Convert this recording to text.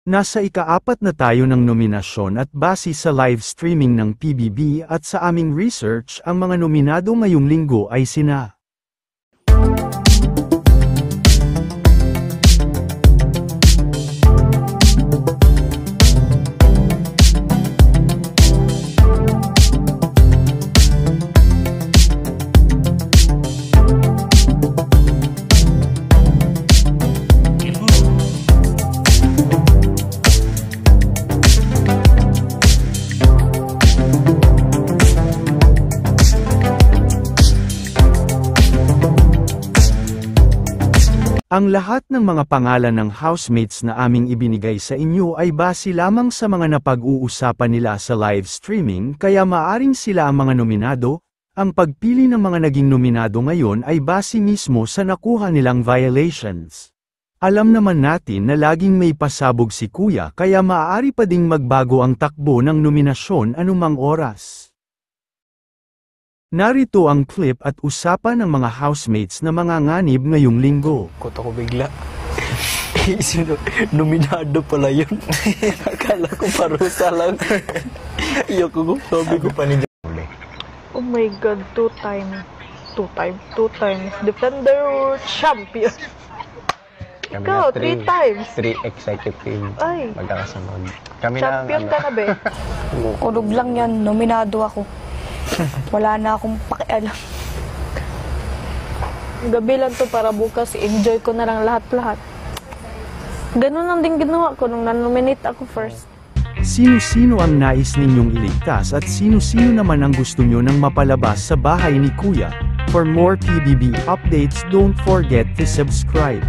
Nasa ika-4 na tayo ng nominasyon at base sa live streaming ng PBB at sa aming research ang mga nominado ngayong linggo ay sina Ang lahat ng mga pangalan ng housemates na aming ibinigay sa inyo ay base lamang sa mga napag-uusapan nila sa live streaming kaya maaring sila ang mga nominado. Ang pagpili ng mga naging nominado ngayon ay base mismo sa nakuha nilang violations. Alam naman natin na laging may pasabog si Kuya kaya maaari pa ding magbago ang takbo ng nominasyon anumang oras. Narito ang clip at usapan ng mga housemates na mga nganib ngayong linggo. Kota ko bigla. Nominado pala yun. Akala ko parusa lang. Iyoko ko, sabi ko pa ni Jole. Oh my God, two times defender champion. Ikaw, 3 times. 3 executive. Ay. Magkakasunod. Kami Champion ka na, be. Kulog lang yan, nominado ako. Wala na akong pakialam. Gabi lang to para bukas, enjoy ko na lang lahat-lahat. Ganun lang din ginawa ko nung nanominate ako first. Sino-sino ang nais ninyong iligtas at sino-sino naman ang gusto nyo nang mapalabas sa bahay ni Kuya? For more PBB updates, don't forget to subscribe.